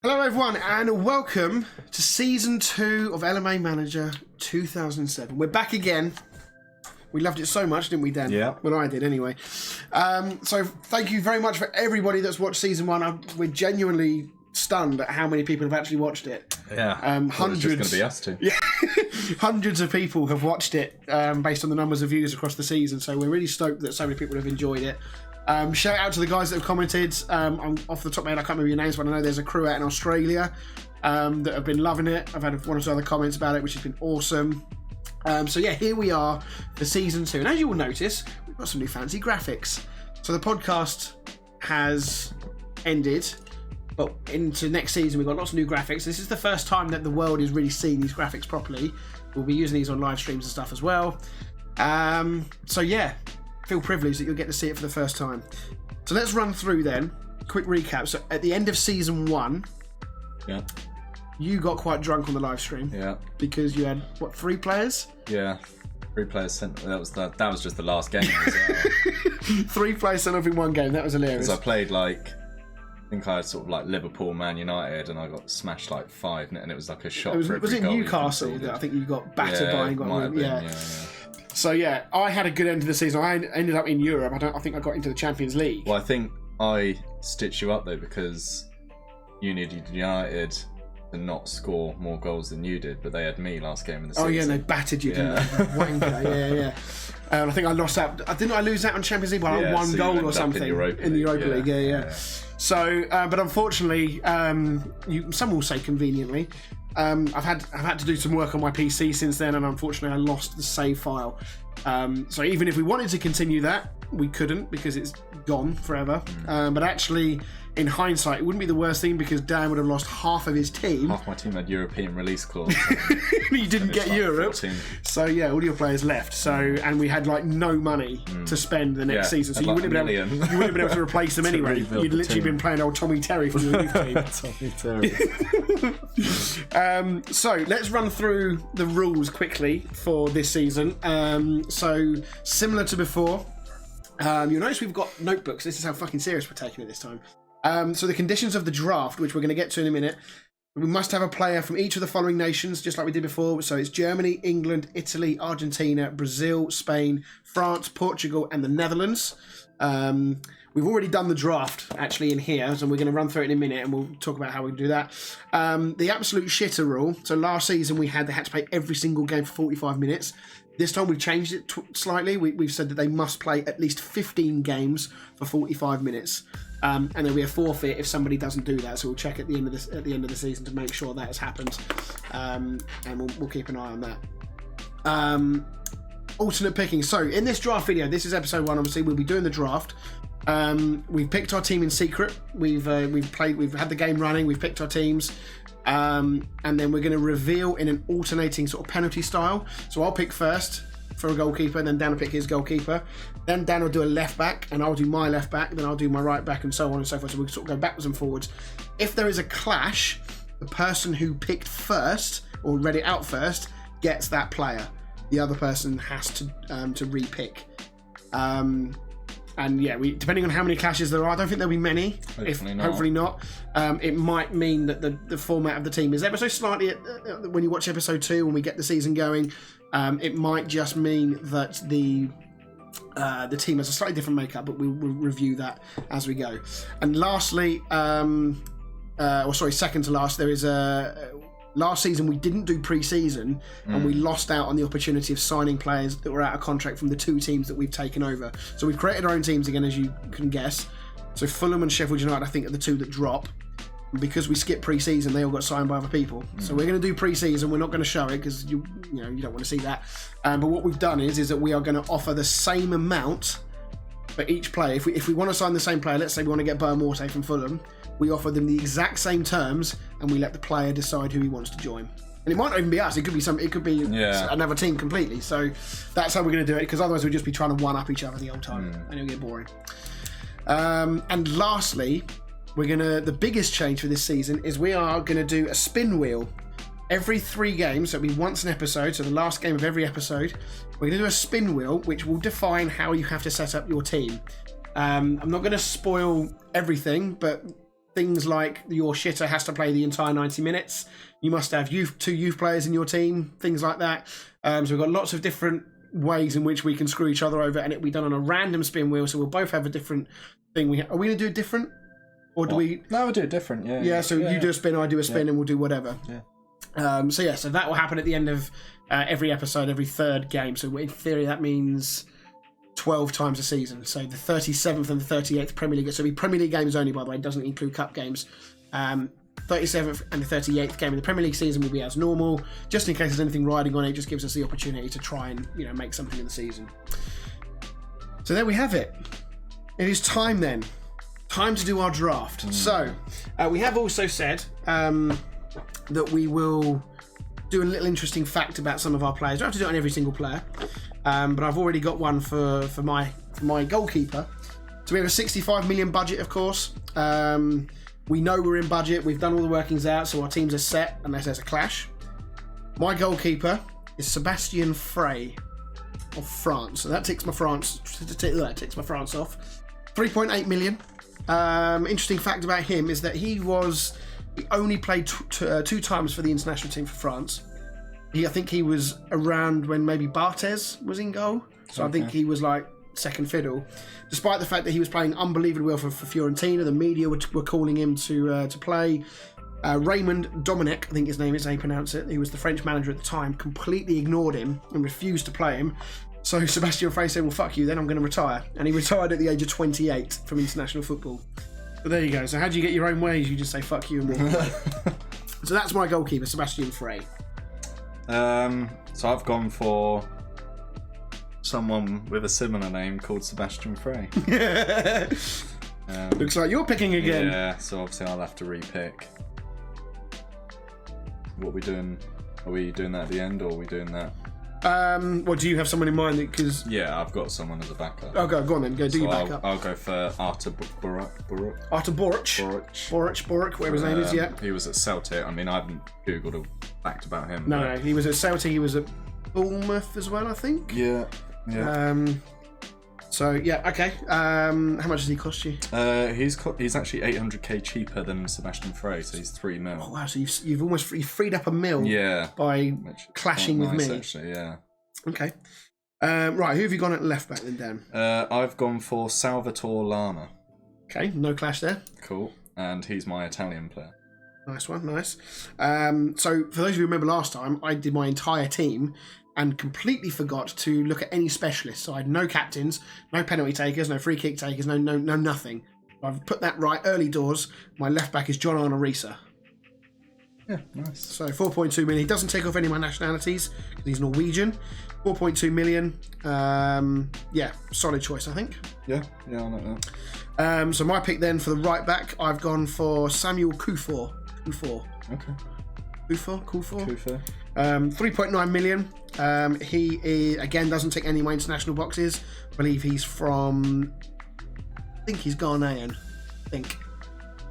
Hello everyone and welcome to Season 2 of LMA Manager 2007. We're back again. We loved it so much, didn't we, Dan? Yeah. Well, I did anyway. So thank you very much for everybody that's watched Season 1. We're genuinely stunned at how many people have actually watched it. Yeah. Hundreds. It's just going to be us two. Yeah. Hundreds of people have watched it based on the numbers of views across the season. So we're really stoked that so many people have enjoyed it. Shout out to the guys that have commented. I'm off the top of my head, I can't remember your names, but I know there's a crew out in Australia that have been loving it. I've had one or two other comments about it, which has been awesome. So yeah, here we are for Season 2. And as you will notice, we've got some new fancy graphics. So the podcast has ended, but into next season we've got lots of new graphics. This is the first time that the world is really seeing these graphics properly. We'll be using these on live streams and stuff as well. So yeah, feel privileged that you'll get to see it for the first time. So let's run through then. Quick recap. So at the end of Season 1, Yeah. you got quite drunk on the live stream. Yeah. Because you had, what, 3 players? Yeah. 3 players sent. That was just the last game as well. 3 players sent up in one game. That was hilarious. Because I played I think I had sort of like Liverpool, Man United, and I got smashed like 5, and it was like a shot. Was for every it goal Newcastle that I think you got battered by and got might have been, yeah. yeah. So yeah, I had a good end of the season. I ended up in Europe. I think I got into the Champions League. Well, I think I stitched you up though because you needed United to not score more goals than you did, but they had me last game in the season. Oh yeah, and they battered you, didn't they? Wanker. Yeah. And I think I lost out. Didn't I lose out on Champions League by one so goal or something in the Europa League? Yeah. So, but unfortunately, some will say conveniently, I've had to do some work on my PC since then, and unfortunately, I lost the save file. So even if we wanted to continue that, we couldn't because it's gone forever. But actually, in hindsight, it wouldn't be the worst thing because Dan would have lost half of his team. Half my team had European release clause. You didn't get Europe. 14. So yeah, all your players left. So and we had no money to spend the next season. So you wouldn't have been able to replace them anyway. You'd literally been playing old Tommy Terry from your youth team. Tommy Terry. So let's run through the rules quickly for this season. So similar to before, you'll notice we've got notebooks. This is how fucking serious we're taking it this time. So the conditions of the draft, which we're going to get to in a minute, we must have a player from each of the following nations, just like we did before. So it's Germany, England, Italy, Argentina, Brazil, Spain, France, Portugal, and the Netherlands. We've already done the draft, actually, in here, so we're going to run through it in a minute, and we'll talk about how we do that. The absolute shitter rule. So last season, they had to play every single game for 45 minutes. This time we've changed it slightly. We've said that they must play at least 15 games for 45 minutes. And there'll be a forfeit if somebody doesn't do that. So we'll check at the end of the season to make sure that has happened, and we'll keep an eye on that. Alternate picking. So in this draft video, this is episode 1. Obviously, we'll be doing the draft. We've picked our team in secret. We've had the game running. We've picked our teams. And then we're going to reveal in an alternating sort of penalty style. So I'll pick first for a goalkeeper, then Dan will pick his goalkeeper. Then Dan will do a left back, and I'll do my left back, then I'll do my right back, and so on and so forth. So we'll sort of go backwards and forwards. If there is a clash, the person who picked first or read it out first gets that player. The other person has to re-pick. And yeah, depending on how many clashes there are, I don't think there'll be many. Hopefully not. It might mean that the format of the team is ever so slightly, when you watch episode 2, when we get the season going, it might just mean that the team has a slightly different makeup, but we'll review that as we go. And lastly, second to last, there is last season we didn't do pre-season, and we lost out on the opportunity of signing players that were out of contract from the 2 teams that we've taken over. So we've created our own teams again, as you can guess. So Fulham and Sheffield United, I think, are the 2 that drop. And because we skipped pre-season, they all got signed by other people. So we're going to do pre-season. We're not going to show it because you don't want to see that. But what we've done is that we are going to offer the same amount for each player. If we want to sign the same player, let's say we want to get Morte from Fulham, we offer them the exact same terms, and we let the player decide who he wants to join. And it might not even be us. It could be another team completely. So that's how we're going to do it, because otherwise we'll just be trying to one up each other the whole time, and it'll get boring. And lastly, the biggest change for this season is we are going to do a spin wheel. Every 3 games, so it'll be once an episode, so the last game of every episode, we're going to do a spin wheel, which will define how you have to set up your team. I'm not going to spoil everything, but things like your shitter has to play the entire 90 minutes. You must have two youth players in your team, things like that. So we've got lots of different ways in which we can screw each other over, and it'll be done on a random spin wheel, so we'll both have a different thing. Are we going to do it different? Or do we... No, we'll do it different, yeah. Yeah, so you do a spin, I do a spin, and we'll do whatever. Yeah. So that will happen at the end of every episode, every third game. So in theory, that means 12 times a season. So the 37th and the 38th Premier League. So it'll be Premier League games only, by the way. It doesn't include cup games. 37th and the 38th game of the Premier League season will be as normal. Just in case there's anything riding on it, just gives us the opportunity to try and make something of the season. So there we have it. It is time then. Time to do our draft. So we have also said that we will do a little interesting fact about some of our players. I don't have to do it on every single player, but I've already got one for my goalkeeper. So we have a 65 million budget, of course. We know we're in budget. We've done all the workings out, so our teams are set unless there's a clash. My goalkeeper is Sebastien Frey of France. So that ticks my France. That ticks my France off. 3.8 million. Interesting fact about him is that he only played two times for the international team for France. I think he was around when maybe Barthez was in goal. So I think he was like second fiddle. Despite the fact that he was playing unbelievably well for Fiorentina, the media were calling him to play. Raymond Domenech, I think his name is how you pronounce it, he was the French manager at the time, completely ignored him and refused to play him. So Sebastien Frey said, well, fuck you, then I'm going to retire. And he retired at the age of 28 from international football. But there you go. So how do you get your own ways? You just say, fuck you and walk away. So that's my goalkeeper, Sebastien Frey. So I've gone for someone with a similar name called Sebastien Frey. Looks like you're picking again. Yeah, so obviously I'll have to re-pick. What are we doing? Are we doing that at the end, or are we doing that? Well, do you have someone in mind? Because yeah, I've got someone as a backup. Oh, go on then. Do your backup. I'll go for Artur Boruc. Artur Boruc, whatever his name is. Yeah. He was at Celtic. I mean, I haven't googled a fact about him. No, he was at Celtic. He was at Bournemouth as well, I think. Yeah. So yeah, okay. How much does he cost you? He's actually 800k cheaper than Sebastien Frey, so he's 3 mil. Oh wow! So you've almost freed up a mil. Yeah. By clashing with me. Actually, yeah. Okay. Right. Who have you gone at left back then, Dan? I've gone for Salvatore Lana. Okay. No clash there. Cool. And he's my Italian player. Nice one. Nice. So for those of you who remember last time, I did my entire team and completely forgot to look at any specialists. So I had no captains, no penalty takers, no free kick takers, no nothing. I've put that right early doors. My left back is John Arne Riise. Yeah, nice. So 4.2 million. He doesn't take off any of my nationalities because he's Norwegian. 4.2 million. Yeah, solid choice, I think. Yeah, I like that. So my pick then for the right back, I've gone for Samuel Kuffour. Okay. Kuffour. 3.9 million. He again doesn't tick any of my international boxes. I believe he's from, I think he's Ghanaian.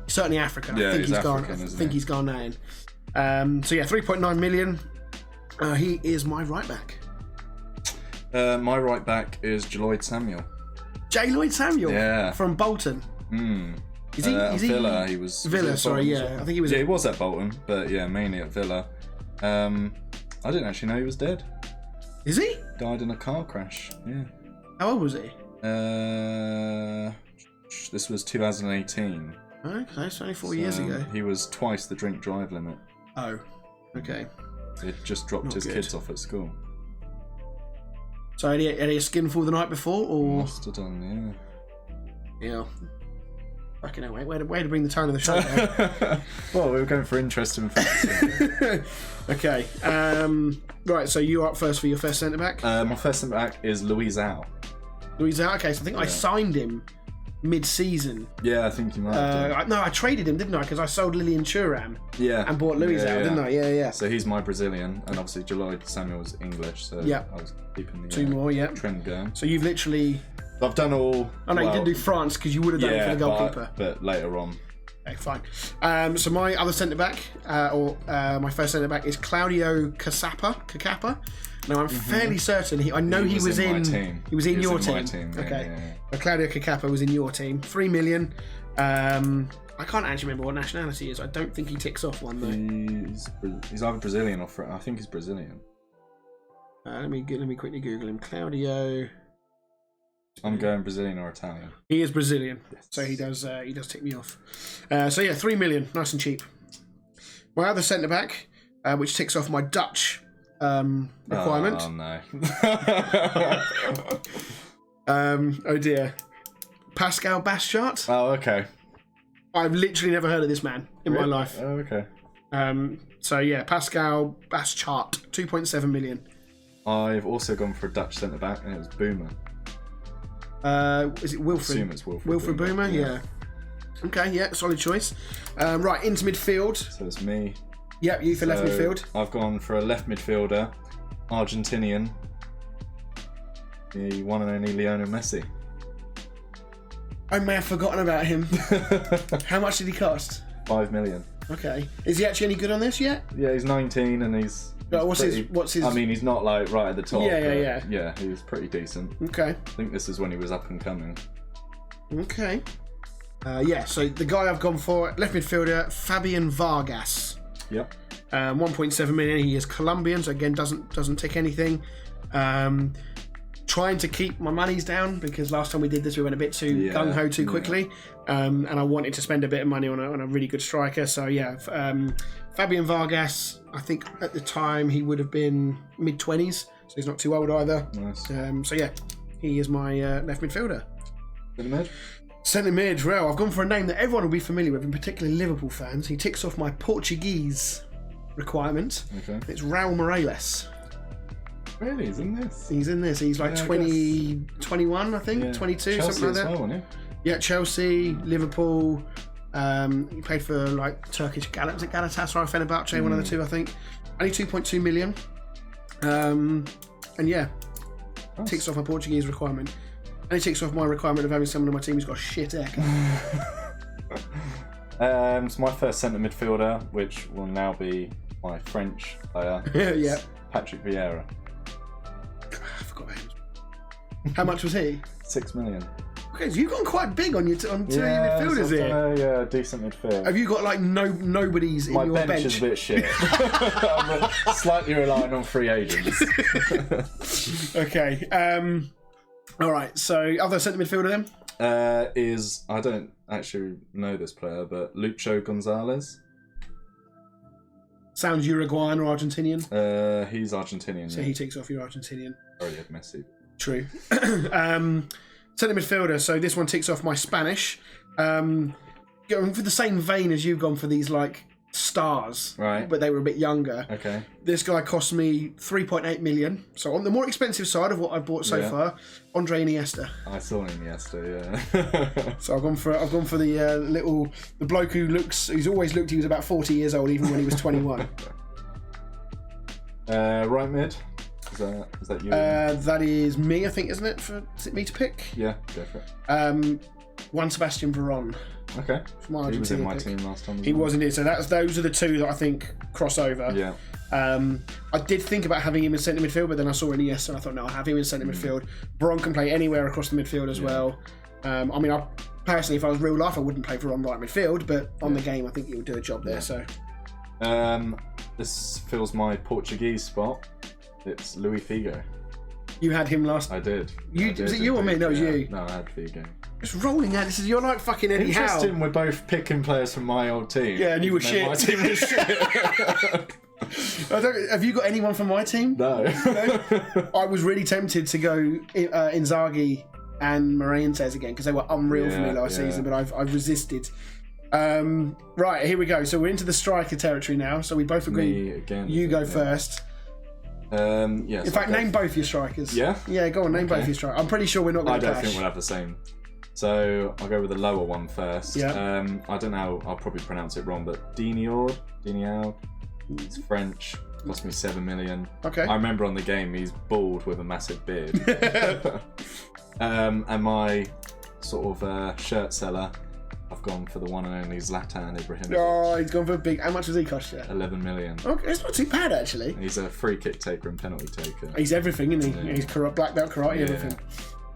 Certainly African. Yeah, I think he's African, I think he's Ghanaian. So yeah, 3.9 million. He is my right back. My right back is Lloyd Samuel. J. Lloyd Samuel? Yeah. From Bolton. Is he? Villa. He was Villa. Sorry, yeah. I think he was. Yeah, he was at Bolton, but yeah, mainly at Villa. I didn't actually know he was dead. Is he? Died in a car crash. Yeah. How old was he? This was 2018. Okay, it's only 4 years ago. He was twice the drink drive limit. Oh, okay. He just dropped his kids off at school. So had he a skinful the night before, or must have done, yeah. Yeah. Fucking hell, way to bring the tone of the show down. Well, we were going for interesting facts. Okay. Right, so you're up first for your first centre back. My first centre back is Luis Au. Luis Au. Okay, so I think I signed him mid-season. Yeah, I think you might have done. No, I traded him, didn't I? Because I sold Lilian Thuram. Yeah. And bought Luis Au, didn't I? Yeah. So he's my Brazilian, and obviously Lloyd Samuel's English. So yeah. I was keeping the two more. Yeah. trend going. So you've literally. I've done all. Oh no, you didn't do France because you would have done it for the goalkeeper. But later on. Okay, fine. So my other centre back, my first centre back, is Claudio Cacappa. Now I'm fairly certain he was in my team. He was in your team. My team. Okay. Yeah. But Claudio Cacappa was in your team. 3 million. I can't actually remember what nationality he is. I don't think he ticks off one though. He's either Brazilian or I think he's Brazilian. Let me quickly Google him. Claudio. I'm going Brazilian or Italian. He is Brazilian, yes. so he does tick me off. So yeah, 3 million, nice and cheap. My other centre back, which ticks off my Dutch requirement. Oh no. Oh dear, Pascal Baschart. Oh okay. I've literally never heard of this man in my life. Oh okay. So yeah, Pascal Baschart, 2.7 million. I've also gone for a Dutch centre back, and it was Boomer. Is it Wilfred? I assume it's Wilfred. Wilfred Boomer, yeah. Okay, yeah, solid choice. Right, into midfield. So it's me. Yep, you for left midfield. I've gone for a left midfielder, Argentinian, the one and only Lionel Messi. I may have forgotten about him. How much did he cost? 5 million. Okay. Is he actually any good on this yet? Yeah, he's 19 and he's What's his? I mean, he's not like right at the top. Yeah. Yeah, he was pretty decent. Okay. I think this is when he was up and coming. Okay. Yeah, so the guy I've gone for, left midfielder, Fabian Vargas. Yep. 1.7 million. He is Colombian, so again doesn't tick anything. Trying to keep my monies down because last time we did this we went a bit too gung ho too quickly, and I wanted to spend a bit of money on a really good striker. So yeah, Fabian Vargas. I think at the time he would have been mid-20s, so he's not too old either. Nice. So yeah, he is my left midfielder. Centre mid. Centre mid. Well, I've gone for a name that everyone will be familiar with, and particularly Liverpool fans. He ticks off my Portuguese requirement. Okay. It's Raul Morales. Really, he's in this. He's in this. He's like 21, I think, 22, Chelsea something like that. Well, wasn't he? Yeah, Chelsea, Liverpool. He played for like Turkish Galatasaray, Fenerbahce, one of the two, I think. Only 2.2 million. And yeah, Nice. ticks off my Portuguese requirement. And he ticks off my requirement of having someone on my team who's got a shit echo. So my first centre midfielder, which will now be my French player, Yeah. Patrick Vieira. I forgot about him. How much was he? 6 million. Okay, so you've gone quite big on two of your midfielders here. Yeah, decent midfield. Have you got like nobodies in My your bench is a bit shit. I'm slightly relying on free agents. Okay. All right. So other centre midfielder then? I don't actually know this player, but Lucho Gonzalez. Sounds Uruguayan or Argentinian. He's Argentinian. So he takes off your Argentinian. Already had Messi. True. Centre midfielder. So this one ticks off my Spanish. Going for the same vein as you've gone for these like stars, Right. but they were a bit younger. Okay. This guy cost me 3.8 million. So on the more expensive side of what I've bought so far, Andre Iniesta. I saw Iniesta, yeah. So I've gone for the bloke who's always looked he was about 40 years old even when he was 21. Right mid. Is that you? That is me, I think, isn't it? Is it me to pick? Yeah, go for it. Juan Sebastian Veron. Okay. From my He was in Argentina my pick. team last time. He was indeed. So those are the two that I think cross over. Yeah. I did think about having him in centre midfield, but then I saw Iniesta and I thought, no, I'll have him in centre midfield. Veron can play anywhere across the midfield as well. I mean, personally, if I was real life, I wouldn't play Veron right midfield, but on the game, I think he would do a job there. So. This fills my Portuguese spot. It's Luis Figo. You had him last. I did. Was it you or me? No, it was you. No, I had Figo. It's rolling out. You're like fucking Eddie Howe. Interesting, we're both picking players from my old team. Yeah, and you were shit. My team was shit. Have you got anyone from my team? No. I was really tempted to go Inzaghi and Morientes again because they were unreal for me last season, but I've resisted. Right, here we go. So we're into the striker territory now. So we both agree. Me again. You go first. Yes. In fact, name both your strikers. Yeah? Yeah, go on, name both your strikers. I'm pretty sure we're not going to clash. I don't think we'll have the same. So I'll go with the lower one first. Yeah. I don't know, I'll probably pronounce it wrong, but Dinior. It's French. Cost me 7 million. Okay. I remember on the game he's bald with a massive beard. And my sort of shirt seller, I've gone for the one and only Zlatan Ibrahimovic. Oh, he's gone for a big. How much has he cost you? 11 million. Okay, it's not too bad actually. He's a free kick taker and penalty taker. He's everything, isn't he? Yeah. He's black belt karate, everything.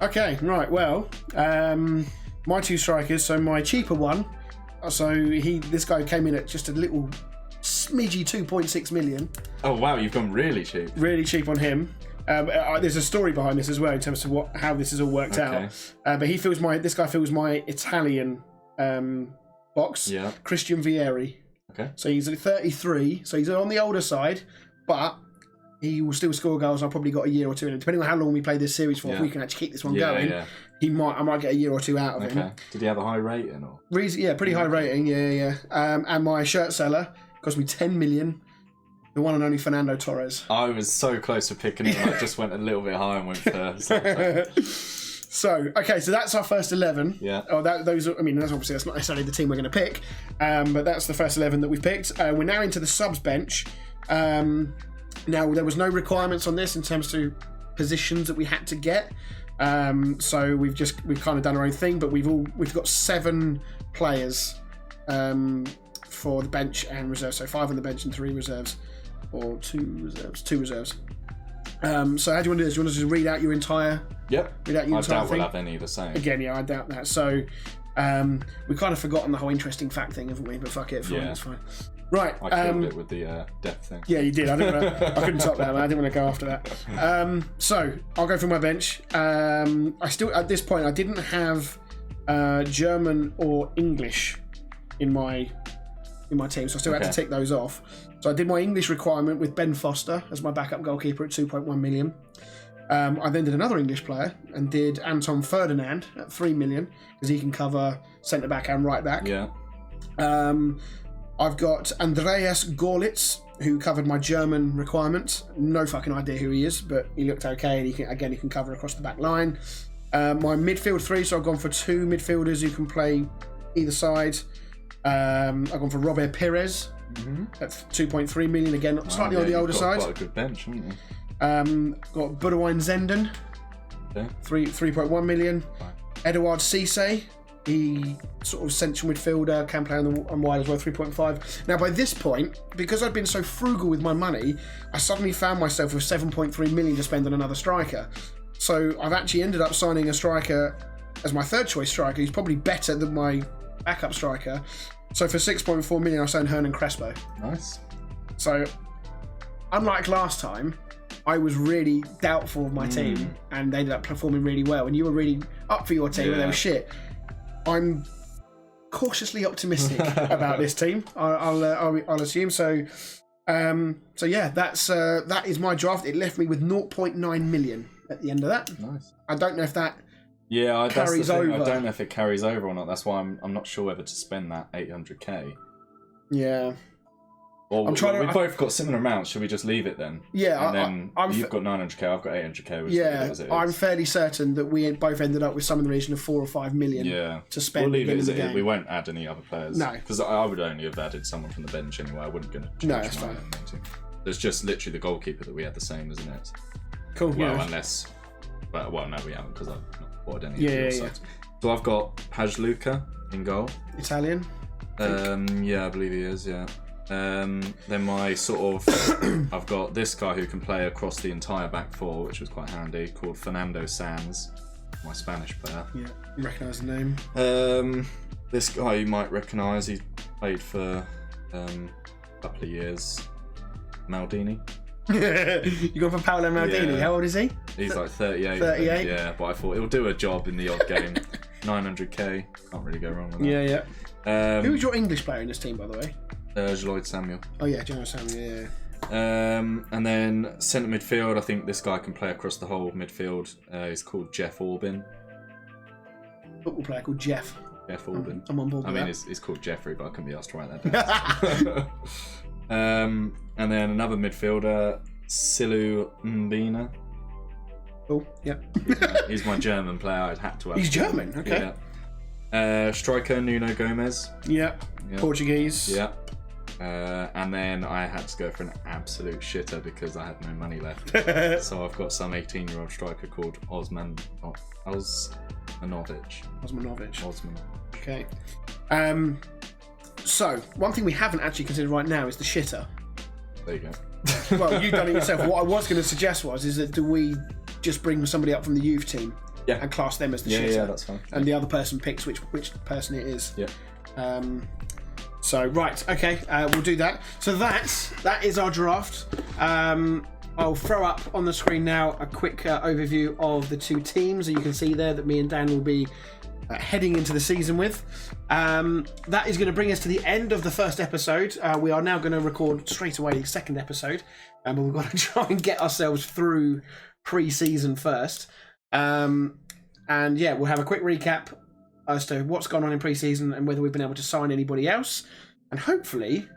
Okay, right. Well, my two strikers. So my cheaper one, So this guy came in at just a little smidgy 2.6 million. Oh wow, you've gone really cheap. Really cheap on him. There's a story behind this as well in terms of how this has all worked out. But this guy fills my Italian box. Yeah. Christian Vieri. Okay. So he's 33. So he's on the older side, but he will still score goals. I've probably got a year or two in him, depending on how long we play this series for. If we can actually keep this one going, I might get a year or two out of him. Did he have a high rating or? Yeah, pretty high rating. Yeah. And my shirt seller cost me 10 million. The one and only Fernando Torres. I was so close to picking him. I just went a little bit high and went for. So that's our first 11. Yeah. That's obviously that's not necessarily the team we're going to pick, but that's the first 11 that we've picked. We're now into the subs bench. Now there was no requirements on this in terms of positions that we had to get. So we've kind of done our own thing, but we've got 7 players for the bench and reserves. So 5 on the bench and 3 reserves, or 2 reserves. 2 reserves. So how do you want to do this? Do you want to just read out your entire? Yep. Read out your entire doubt thing? we'll have any the same. Again, yeah, I doubt that. So we kind of forgotten the whole interesting fact thing, haven't we? But fuck it, fine, it's fine. Right. I killed it with the depth thing. Yeah, you did. I couldn't top that, man. I didn't want to go after that. So I'll go through my bench. I still, at this point, I didn't have German or English in my team, so I still had to tick those off. So I did my English requirement with Ben Foster as my backup goalkeeper at 2.1 million. I then did another English player and did Anton Ferdinand at 3 million because he can cover centre back and right back. Yeah. I've got Andreas Gorlitz, who covered my German requirement. No fucking idea who he is, but he looked okay, and he can cover across the back line. My midfield 3, so I've gone for 2 midfielders who can play either side. I've gone for Robert Perez at 2.3 million, again slightly on the older side. Quite a good bench, haven't you? Got Budwijn Zenden, 3.1 million. Right. Eduard Cisse, he sort of central midfielder, can play on wide as well, 3.5. Now by this point, because I'd been so frugal with my money, I suddenly found myself with 7.3 million to spend on another striker. So I've actually ended up signing a striker as my third choice striker, who's probably better than my backup striker. So for 6.4 million, I signed Hernan Crespo. Nice. So unlike last time, I was really doubtful of my team, and they ended up performing really well. And you were really up for your team, and they were shit. I'm cautiously optimistic about this team. I'll assume so. Yeah, that is my draft. It left me with 0.9 million at the end of that. Nice. I don't know if that carries over. I don't know if it carries over or not. That's why I'm not sure whether to spend that 800k. Yeah. Or we've both got similar amounts. Should we just leave it then? Yeah. And then you've got 900k, I've got 800k. Yeah, I'm fairly certain that we both ended up with some in the region of 4 or 5 million to spend. We'll leave it as it game. is. We won't add any other players. No. Because I would only have added someone from the bench anyway. I wouldn't going to. No, that's fine. There's just literally the goalkeeper that we had the same, isn't it? Cool. Well, unless. Well, no, we haven't because I've not bought any of your sides. Yeah. So I've got Pajluka in goal. Italian? Yeah, I believe he is, yeah. Then my sort of... I've got this guy who can play across the entire back four, which was quite handy, called Fernando Sanz, my Spanish player. Yeah, you recognise the name. This guy you might recognise, he played for a couple of years. Maldini. You gone for Paolo Maldini? Yeah. How old is he? He's like 38. 38? Yeah, but I thought it'll do a job in the odd game. 900k, can't really go wrong with that. Yeah. Who was your English player in this team, by the way? Lloyd Samuel. Oh yeah, General Samuel, yeah. And then centre midfield, I think this guy can play across the whole midfield. He's called Jeff Orbin. Football player called Jeff. Jeff Orbin. I'm on board with that. It's called Jeffrey, but I couldn't be asked to write that down. And then another midfielder, Silu Mbina. Oh, yeah. He's my German player. I'd had to have. He's German, okay. Yeah. Striker, Nuno Gomez. Yeah. Portuguese. Yeah. And then I had to go for an absolute shitter because I had no money left. So I've got some 18-year-old striker called Osmanovic. Okay. So, one thing we haven't actually considered right now is the shitter. There you go. Well, you've done it yourself. What I was going to suggest is that do we just bring somebody up from the youth team and class them as the shitter? Yeah, that's fine. And the other person picks which person it is. Yeah. So right, okay, we'll do that. So that is our draft. I'll throw up on the screen now a quick overview of the two teams that you can see there that me and Dan will be heading into the season with. That is going to bring us to the end of the first episode. We are now going to record straight away the second episode, but we've got to try and get ourselves through pre-season first. And yeah, we'll have a quick recap as to what's gone on in pre-season and whether we've been able to sign anybody else. And hopefully,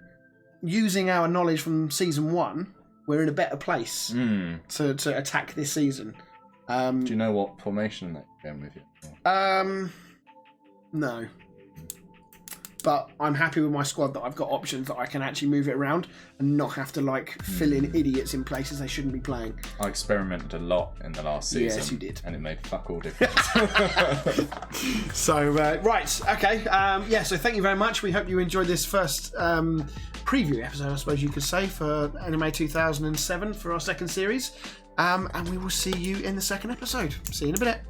using our knowledge from season 1, we're in a better place to attack this season. Do you know what formation that you're going with you? No. But I'm happy with my squad that I've got options that I can actually move it around and not have to fill in idiots in places they shouldn't be playing. I experimented a lot in the last season. Yes, you did. And it made fuck all difference. So, right, okay. So thank you very much. We hope you enjoyed this first preview episode, I suppose you could say, for LMA 2007 for our second series. And we will see you in the second episode. See you in a bit.